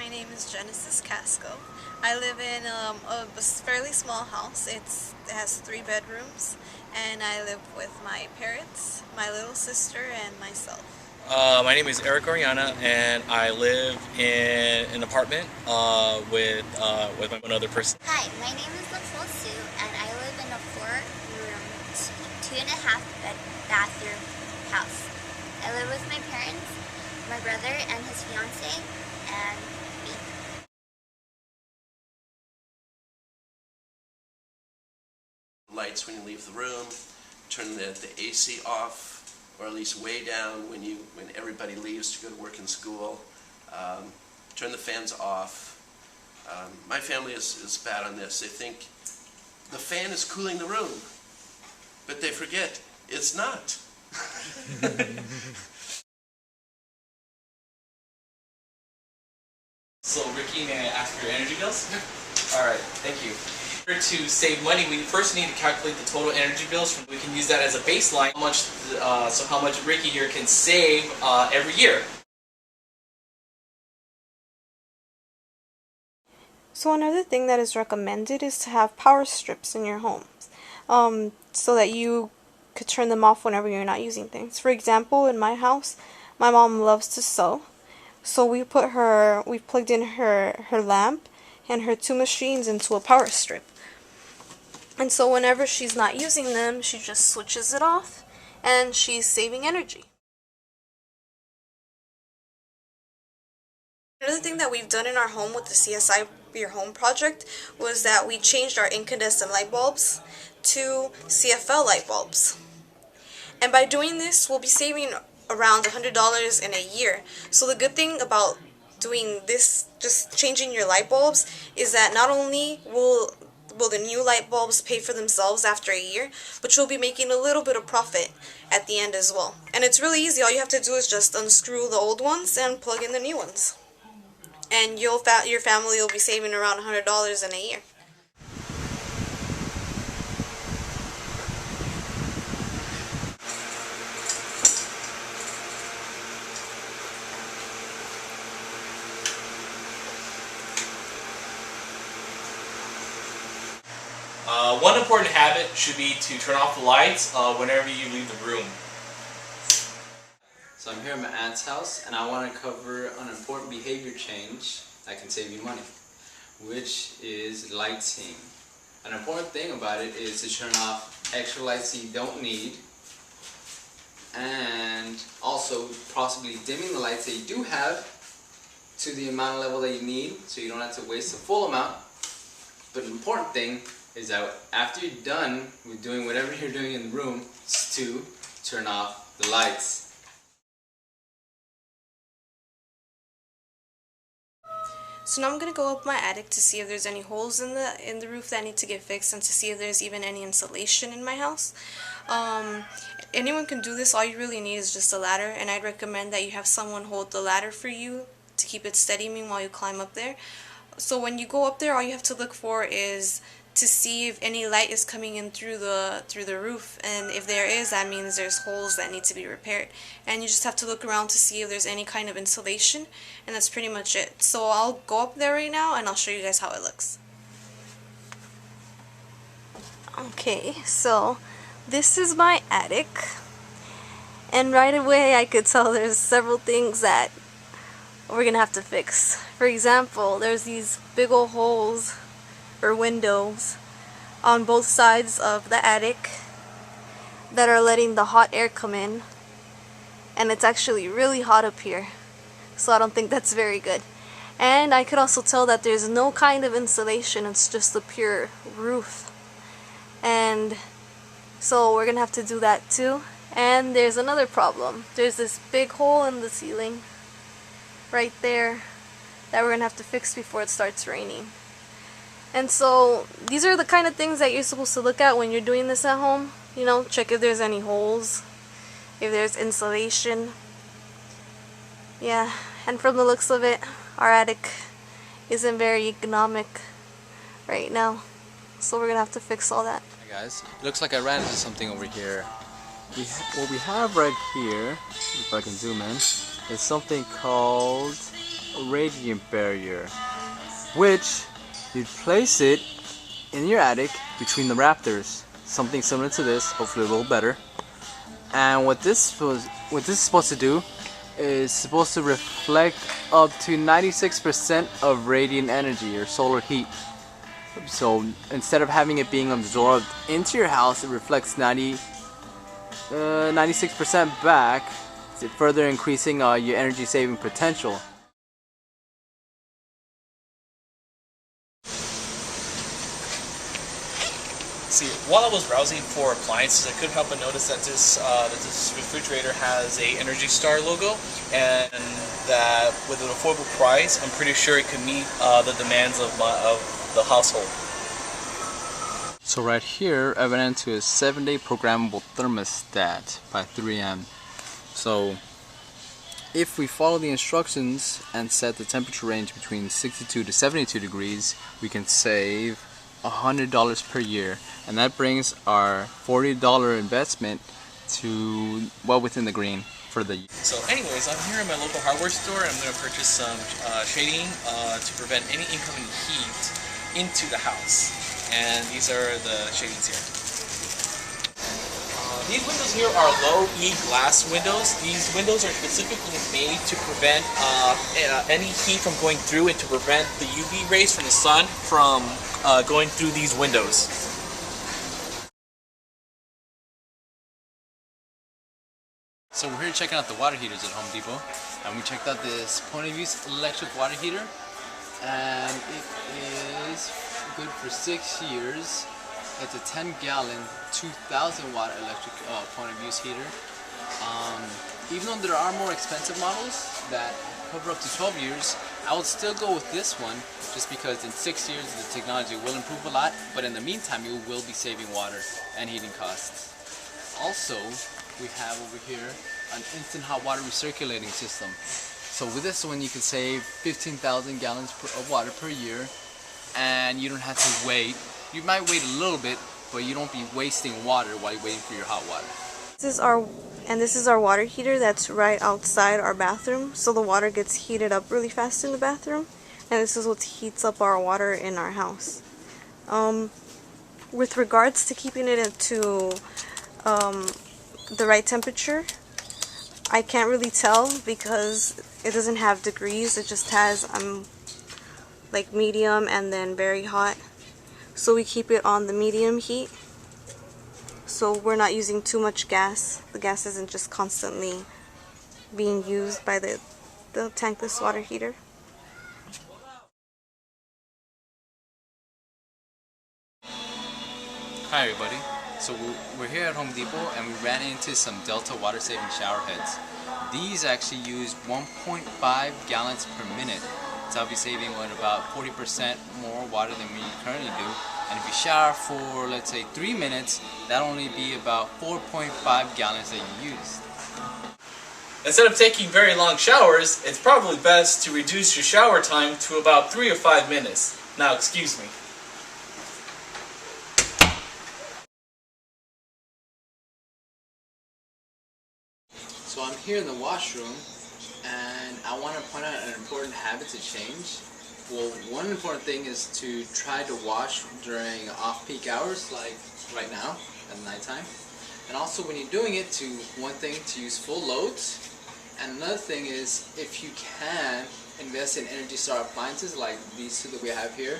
My name is Genesis Casco. I live in a fairly small house. It has 3 bedrooms, and I live with my parents, my little sister, and myself. My name is Eric Oriana, and I live in an apartment with one other person. Hi, my name is Nicole Sue, and I live in a 4-room, 2.5 bathroom house. I live with my parents, my brother and his fiance, and me. Lights when you leave the room, turn the AC off, or at least way down when everybody leaves to go to work and school. Turn the fans off. My family is bad on this. They think the fan is cooling the room, but they forget it's not. So Ricky, may I ask for your energy bills? Alright, thank you. To save money, we first need to calculate the total energy bills. We can use that as a baseline, how much Ricky here can save every year. So another thing that is recommended is to have power strips in your homes, so that you could turn them off whenever you're not using things. For example, in my house, my mom loves to sew, so we plugged in her lamp and her 2 machines into a power strip. And so whenever she's not using them, she just switches it off, and she's saving energy. Another thing that we've done in our home with the CSI Your Home project was that we changed our incandescent light bulbs to CFL light bulbs. And by doing this, we'll be saving around $100 in a year. So the good thing about doing this, just changing your light bulbs, is that not only will the new light bulbs pay for themselves after a year, but you'll be making a little bit of profit at the end as well. And it's really easy. All you have to do is just unscrew the old ones and plug in the new ones. And your family will be saving around $100 in a year. One important habit should be to turn off the lights whenever you leave the room. So I'm here at my aunt's house, and I want to cover an important behavior change that can save you money, which is lighting. An important thing about it is to turn off extra lights that you don't need, and also possibly dimming the lights that you do have to the amount of level that you need, so you don't have to waste the full amount. But an important thing is that after you're done with doing whatever you're doing in the room, is to turn off the lights. So now I'm going to go up my attic to see if there's any holes in the roof that need to get fixed, and to see if there's even any insulation in my house. Anyone can do this. All you really need is just a ladder, and I'd recommend that you have someone hold the ladder for you to keep it steady meanwhile you climb up there. So when you go up there, all you have to look for is to see if any light is coming in through the roof, and if there is, that means there's holes that need to be repaired. And you just have to look around to see if there's any kind of insulation, and that's pretty much it. So I'll go up there right now and I'll show you guys how it looks. Okay, so this is my attic, and right away I could tell there's several things that we're gonna have to fix. For example, there's these big old holes or windows on both sides of the attic that are letting the hot air come in, and it's actually really hot up here, so I don't think that's very good. And I could also tell that there's no kind of insulation, it's just a pure roof, and so we're gonna have to do that too. And there's another problem. There's this big hole in the ceiling right there that we're gonna have to fix before it starts raining. And so these are the kind of things that you're supposed to look at when you're doing this at home. You know, check if there's any holes, if there's insulation. Yeah, and from the looks of it, our attic isn't very economic right now, so we're gonna have to fix all that. Hey guys, it looks like I ran into something over here. What we have right here, if I can zoom in, is something called radiant barrier, which you'd place it in your attic between the rafters. Something similar to this, hopefully a little better. And what this is supposed to do is supposed to reflect up to 96% of radiant energy or solar heat. So instead of having it being absorbed into your house, it reflects 96% back, further increasing your energy saving potential. See, while I was browsing for appliances, I couldn't help but notice that this refrigerator has a Energy Star logo, and that with an affordable price, I'm pretty sure it could meet the demands of the household. So right here, I went into a 7-day programmable thermostat by 3M. So if we follow the instructions and set the temperature range between 62 to 72 degrees, we can save $100 per year, and that brings our $40 investment to well within the green for the. So anyways, I'm here in my local hardware store, and I'm going to purchase some shading to prevent any incoming heat into the house. And these are the shadings here. These windows here are low E glass windows. These windows are specifically made to prevent any heat from going through, and to prevent the UV rays from the sun from going through these windows. So we're here checking out the water heaters at Home Depot, and we checked out this point of use electric water heater, and it is good for 6 years. It's a 10-gallon, 2,000 watt electric point of use heater. Even though there are more expensive models that cover up to 12 years, I would still go with this one, just because in 6 years the technology will improve a lot, but in the meantime you will be saving water and heating costs. Also, we have over here an instant hot water recirculating system. So with this one you can save 15,000 gallons of water per year, and you don't have to wait. You might wait a little bit, but you don't be wasting water while you're waiting for your hot water. This is our water heater that's right outside our bathroom, so the water gets heated up really fast in the bathroom, and this is what heats up our water in our house. With regards to keeping it into the right temperature, I can't really tell because it doesn't have degrees. It just has like medium and then very hot. So we keep it on the medium heat, so we're not using too much gas. The gas isn't just constantly being used by the tankless water heater. Hi everybody. So we're here at Home Depot, and we ran into some Delta water saving shower heads. These actually use 1.5 gallons per minute. So I'll be saving about 40% more water than we currently do. And if you shower for, let's say, 3 minutes, that'll only be about 4.5 gallons that you used. Instead of taking very long showers, it's probably best to reduce your shower time to about 3 or 5 minutes. Now, excuse me. So I'm here in the washroom, and I want to point out an important habit to change. Well, one important thing is to try to wash during off-peak hours, like right now at nighttime. And also when you're doing it, one thing to use full loads, and another thing is, if you can, invest in Energy Star appliances like these two that we have here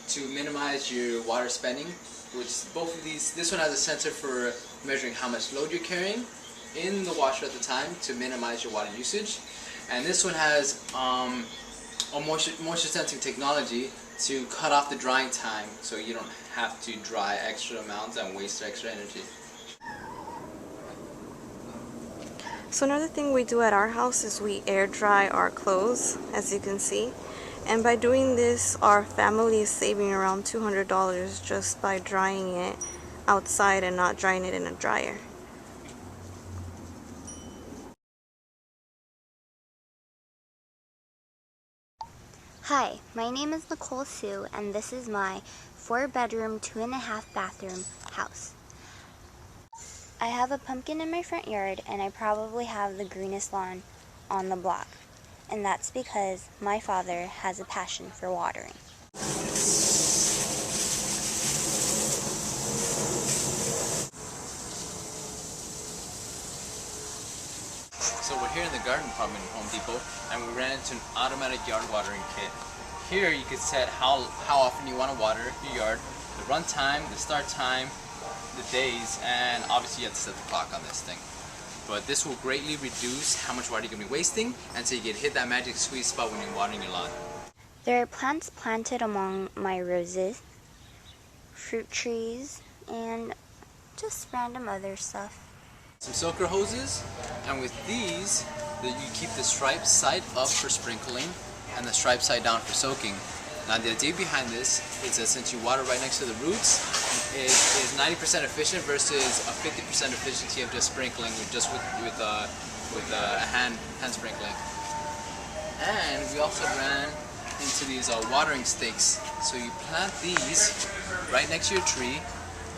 to minimize your water spending. Which both of these, this one has a sensor for measuring how much load you're carrying in the washer at the time to minimize your water usage, and this one has a moisture sensing technology to cut off the drying time, so you don't have to dry extra amounts and waste extra energy. So another thing we do at our house is we air dry our clothes, as you can see, and by doing this our family is saving around $200 just by drying it outside and not drying it in a dryer. Hi, my name is Nicole Sue, and this is my 4-bedroom, 2.5-bathroom house. I have a pumpkin in my front yard, and I probably have the greenest lawn on the block. and that's because my father has a passion for watering. So we're here in the garden department at Home Depot, and we ran into an automatic yard watering kit. Here you can set how often you want to water your yard, the run time, the start time, the days, and obviously you have to set the clock on this thing. But this will greatly reduce how much water you're going to be wasting until you get hit that magic sweet spot when you're watering your lawn. There are plants planted among my roses, fruit trees, and just random other stuff. Some soaker hoses, and with these, you keep the stripe side up for sprinkling and the stripe side down for soaking. Now the idea behind this is that since you water right next to the roots, it is 90% efficient versus a 50% efficiency of just sprinkling with a hand sprinkling. And we also ran into these watering stakes. So you plant these right next to your tree.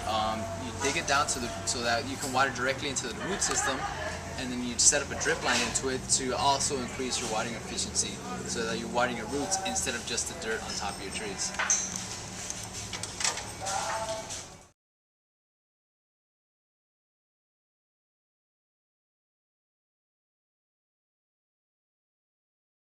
You dig it down so that you can water directly into the root system, and then you set up a drip line into it to also increase your watering efficiency so that you're watering your roots instead of just the dirt on top of your trees.